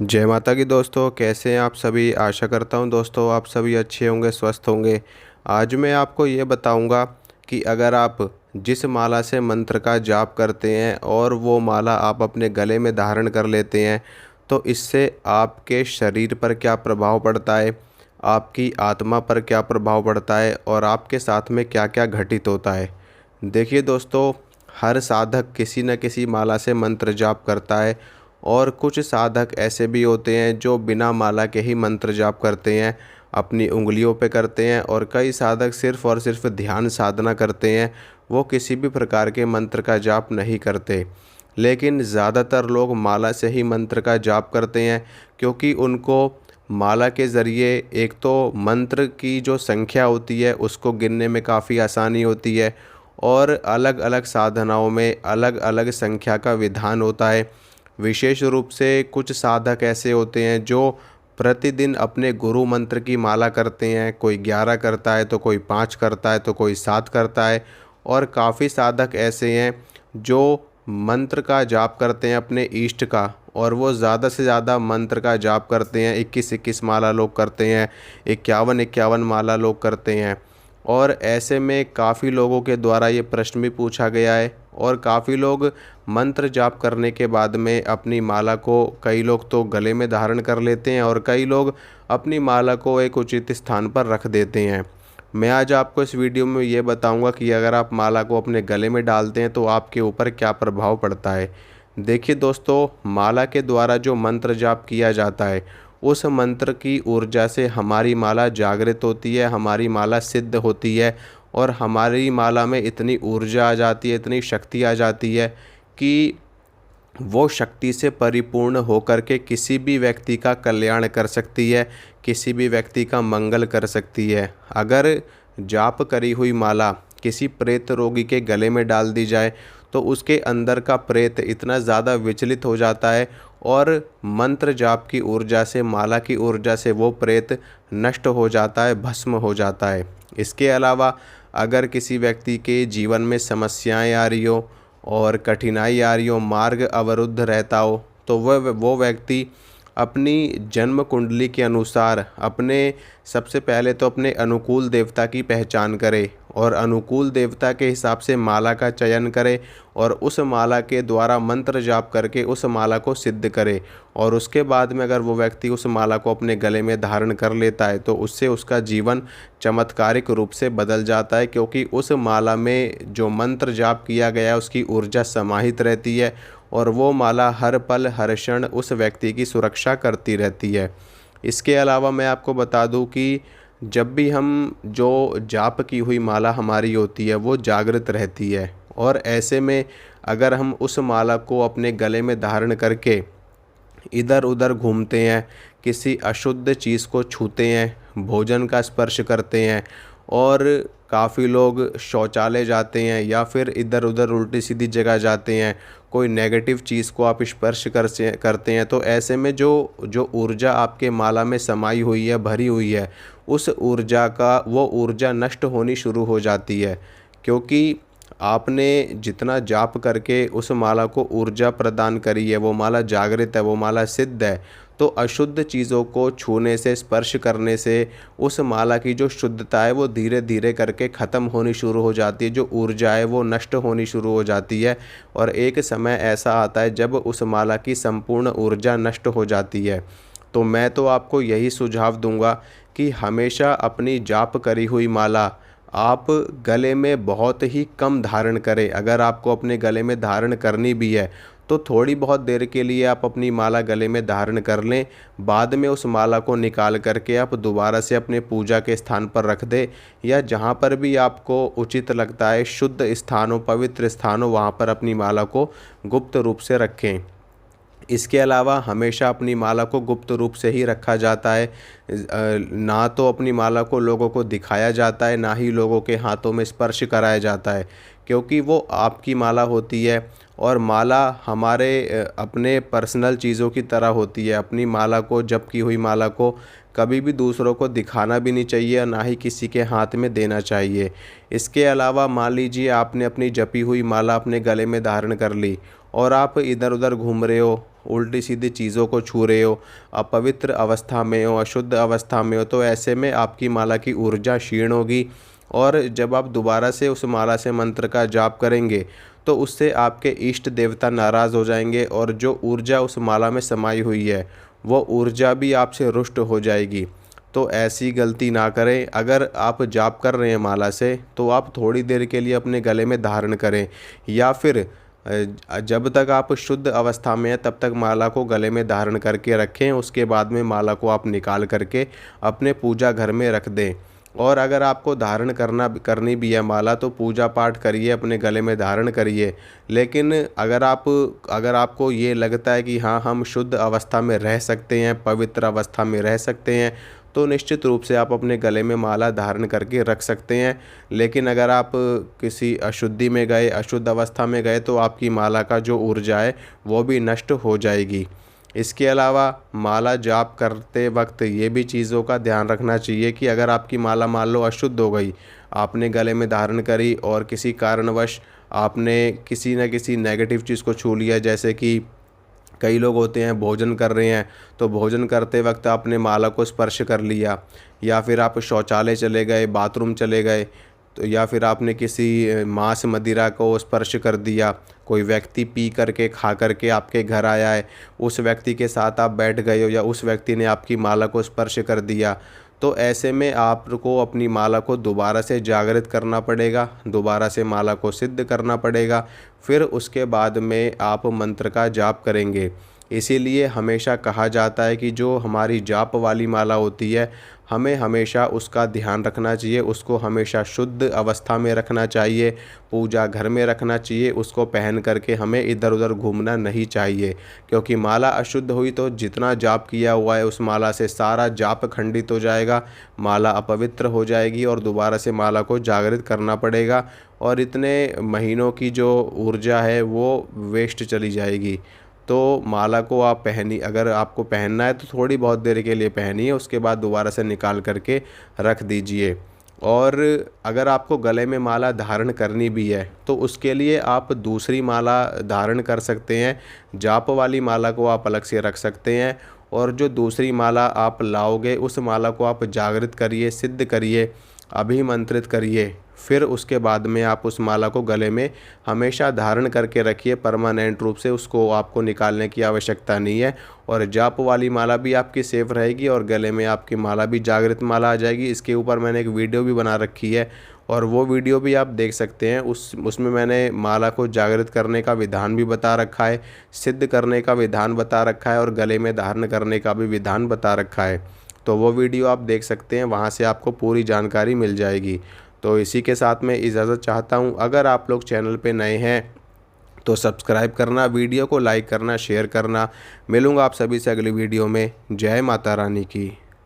जय माता की दोस्तों, कैसे हैं आप सभी। आशा करता हूं दोस्तों आप सभी अच्छे होंगे, स्वस्थ होंगे। आज मैं आपको ये बताऊंगा कि अगर आप जिस माला से मंत्र का जाप करते हैं और वो माला आप अपने गले में धारण कर लेते हैं तो इससे आपके शरीर पर क्या प्रभाव पड़ता है, आपकी आत्मा पर क्या प्रभाव पड़ता है और आपके साथ में क्या क्या घटित होता है। देखिए दोस्तों, हर साधक किसी न किसी माला से मंत्र जाप करता है और कुछ साधक ऐसे भी होते हैं जो बिना माला के ही मंत्र जाप करते हैं, अपनी उंगलियों पे करते हैं। और कई साधक सिर्फ और सिर्फ ध्यान साधना करते हैं, वो किसी भी प्रकार के मंत्र का जाप नहीं करते। लेकिन ज़्यादातर लोग माला से ही मंत्र का जाप करते हैं, क्योंकि उनको माला के ज़रिए एक तो मंत्र की जो संख्या होती है उसको गिनने में काफ़ी आसानी होती है और अलग अलग साधनाओं में अलग अलग संख्या का विधान होता है। विशेष रूप से कुछ साधक ऐसे होते हैं जो प्रतिदिन अपने गुरु मंत्र की माला करते हैं। कोई 11 करता है तो कोई 5 करता है तो कोई 7 करता है। और काफ़ी साधक ऐसे हैं जो मंत्र का जाप करते हैं अपने इष्ट का, और वो ज़्यादा से ज़्यादा मंत्र का जाप करते हैं। 21-21 माला लोग करते हैं, 51-51 माला लोग करते हैं। और ऐसे में काफ़ी लोगों के द्वारा ये प्रश्न भी पूछा गया है और काफ़ी लोग मंत्र जाप करने के बाद में अपनी माला को, कई लोग तो गले में धारण कर लेते हैं और कई लोग अपनी माला को एक उचित स्थान पर रख देते हैं। मैं आज आपको इस वीडियो में ये बताऊंगा कि अगर आप माला को अपने गले में डालते हैं तो आपके ऊपर क्या प्रभाव पड़ता है। देखिए दोस्तों, माला के द्वारा जो मंत्र जाप किया जाता है उस मंत्र की ऊर्जा से हमारी माला जागृत होती है, हमारी माला सिद्ध होती है और हमारी माला में इतनी ऊर्जा आ जाती है, इतनी शक्ति आ जाती है कि वो शक्ति से परिपूर्ण होकर के किसी भी व्यक्ति का कल्याण कर सकती है, किसी भी व्यक्ति का मंगल कर सकती है। अगर जाप करी हुई माला किसी प्रेत रोगी के गले में डाल दी जाए तो उसके अंदर का प्रेत इतना ज़्यादा विचलित हो जाता है और मंत्र जाप की ऊर्जा से, माला की ऊर्जा से वो प्रेत नष्ट हो जाता है, भस्म हो जाता है। इसके अलावा अगर किसी व्यक्ति के जीवन में समस्याएं आ रही हो और कठिनाई आ रही हो, मार्ग अवरुद्ध रहता हो, तो वह वो व्यक्ति अपनी जन्म कुंडली के अनुसार सबसे पहले तो अपने अनुकूल देवता की पहचान करे और अनुकूल देवता के हिसाब से माला का चयन करे और उस माला के द्वारा मंत्र जाप करके उस माला को सिद्ध करे। और उसके बाद में अगर वो व्यक्ति उस माला को अपने गले में धारण कर लेता है तो उससे उसका जीवन चमत्कारिक रूप से बदल जाता है, क्योंकि उस माला में जो मंत्र जाप किया गया है उसकी ऊर्जा समाहित रहती है और वो माला हर पल हर क्षण उस व्यक्ति की सुरक्षा करती रहती है। इसके अलावा मैं आपको बता दूं कि जब भी हम जो जाप की हुई माला हमारी होती है वो जागृत रहती है और ऐसे में अगर हम उस माला को अपने गले में धारण करके इधर उधर घूमते हैं, किसी अशुद्ध चीज़ को छूते हैं, भोजन का स्पर्श करते हैं और काफ़ी लोग शौचालय जाते हैं या फिर इधर उधर उल्टी सीधी जगह जाते हैं, कोई नेगेटिव चीज़ को आप स्पर्श करते हैं, तो ऐसे में जो जो ऊर्जा आपके माला में समाई हुई है, भरी हुई है, उस ऊर्जा का वो ऊर्जा नष्ट होनी शुरू हो जाती है। क्योंकि आपने जितना जाप करके उस माला को ऊर्जा प्रदान करी है, वो माला जागृत है, वो माला सिद्ध है, तो अशुद्ध चीज़ों को छूने से, स्पर्श करने से उस माला की जो शुद्धता है वो धीरे धीरे करके ख़त्म होनी शुरू हो जाती है, जो ऊर्जा है वो नष्ट होनी शुरू हो जाती है और एक समय ऐसा आता है जब उस माला की संपूर्ण ऊर्जा नष्ट हो जाती है। तो मैं तो आपको यही सुझाव दूंगा कि हमेशा अपनी जाप करी हुई माला आप गले में बहुत ही कम धारण करें। अगर आपको अपने गले में धारण करनी भी है तो थोड़ी बहुत देर के लिए आप अपनी माला गले में धारण कर लें, बाद में उस माला को निकाल करके आप दोबारा से अपने पूजा के स्थान पर रख दें या जहाँ पर भी आपको उचित लगता है, शुद्ध स्थानों, पवित्र स्थानों, वहाँ पर अपनी माला को गुप्त रूप से रखें। इसके अलावा हमेशा अपनी माला को गुप्त रूप से ही रखा जाता है। ना तो अपनी माला को लोगों को दिखाया जाता है, ना ही लोगों के हाथों में स्पर्श कराया जाता है, क्योंकि वो आपकी माला होती है और माला हमारे अपने पर्सनल चीज़ों की तरह होती है। अपनी माला को, जप की हुई माला को कभी भी दूसरों को दिखाना भी नहीं चाहिए और ना ही किसी के हाथ में देना चाहिए। इसके अलावा मान लीजिए आपने अपनी जपी हुई माला अपने गले में धारण कर ली और आप इधर उधर घूम रहे हो, उल्टी सीधी चीज़ों को छू रहे हो, अपवित्र अवस्था में हो, अशुद्ध अवस्था में हो, तो ऐसे में आपकी माला की ऊर्जा क्षीण होगी। और जब आप दोबारा से उस माला से मंत्र का जाप करेंगे तो उससे आपके इष्ट देवता नाराज़ हो जाएंगे और जो ऊर्जा उस माला में समाई हुई है वो ऊर्जा भी आपसे रुष्ट हो जाएगी। तो ऐसी गलती ना करें। अगर आप जाप कर रहे हैं माला से तो आप थोड़ी देर के लिए अपने गले में धारण करें, या फिर जब तक आप शुद्ध अवस्था में हैं तब तक माला को गले में धारण करके रखें। उसके बाद में माला को आप निकाल करके अपने पूजा घर में रख दें। और अगर आपको धारण करनी भी है माला तो पूजा पाठ करिए, अपने गले में धारण करिए। लेकिन अगर आपको ये लगता है कि हाँ हम शुद्ध अवस्था में रह सकते हैं, पवित्र अवस्था में रह सकते हैं, तो निश्चित रूप से आप अपने गले में माला धारण करके रख सकते हैं। लेकिन अगर आप किसी अशुद्धि में गए, अशुद्ध अवस्था में गए, तो आपकी माला का जो ऊर्जा है वो भी नष्ट हो जाएगी। इसके अलावा माला जाप करते वक्त ये भी चीज़ों का ध्यान रखना चाहिए कि अगर आपकी माला मान लो अशुद्ध हो गई, आपने गले में धारण करी और किसी कारणवश आपने किसी न किसी नेगेटिव चीज़ को छू लिया, जैसे कि कई लोग होते हैं भोजन कर रहे हैं तो भोजन करते वक्त आपने माला को स्पर्श कर लिया, या फिर आप शौचालय चले गए, बाथरूम चले गए, तो या फिर आपने किसी मांस मदिरा को स्पर्श कर दिया, कोई व्यक्ति पी करके खा करके आपके घर आया है, उस व्यक्ति के साथ आप बैठ गए हो या उस व्यक्ति ने आपकी माला को स्पर्श कर दिया, तो ऐसे में आपको अपनी माला को दोबारा से जागृत करना पड़ेगा, दोबारा से माला को सिद्ध करना पड़ेगा। फिर उसके बाद में आप मंत्र का जाप करेंगे। इसीलिए हमेशा कहा जाता है कि जो हमारी जाप वाली माला होती है हमें हमेशा उसका ध्यान रखना चाहिए, उसको हमेशा शुद्ध अवस्था में रखना चाहिए, पूजा घर में रखना चाहिए, उसको पहन करके हमें इधर उधर घूमना नहीं चाहिए। क्योंकि माला अशुद्ध हुई तो जितना जाप किया हुआ है उस माला से सारा जाप खंडित हो जाएगा, माला अपवित्र हो जाएगी और दोबारा से माला को जागृत करना पड़ेगा और इतने महीनों की जो ऊर्जा है वो वेस्ट चली जाएगी। तो माला को आप अगर आपको पहनना है तो थोड़ी बहुत देर के लिए पहनिए, उसके बाद दोबारा से निकाल करके रख दीजिए। और अगर आपको गले में माला धारण करनी भी है तो उसके लिए आप दूसरी माला धारण कर सकते हैं, जाप वाली माला को आप अलग से रख सकते हैं। और जो दूसरी माला आप लाओगे उस माला को आप जागृत करिए, सिद्ध करिए, अभिमंत्रित करिए। फिर उसके बाद में आप उस माला को गले में हमेशा धारण करके रखिए, परमानेंट रूप से उसको आपको निकालने की आवश्यकता नहीं है। और जाप वाली माला भी आपकी सेफ रहेगी और गले में आपकी माला भी जागृत माला आ जाएगी। इसके ऊपर मैंने एक वीडियो भी बना रखी है और वो वीडियो भी आप देख सकते हैं। उसमें मैंने माला को जागृत करने का विधान भी बता रखा है, सिद्ध करने का विधान बता रखा है और गले में धारण करने का भी विधान बता रखा है। तो वो वीडियो आप देख सकते हैं, वहाँ से आपको पूरी जानकारी मिल जाएगी। तो इसी के साथ मैं इजाज़त चाहता हूँ। अगर आप लोग चैनल पे नए हैं तो सब्सक्राइब करना, वीडियो को लाइक करना, शेयर करना। मिलूँगा आप सभी से अगली वीडियो में। जय माता रानी की।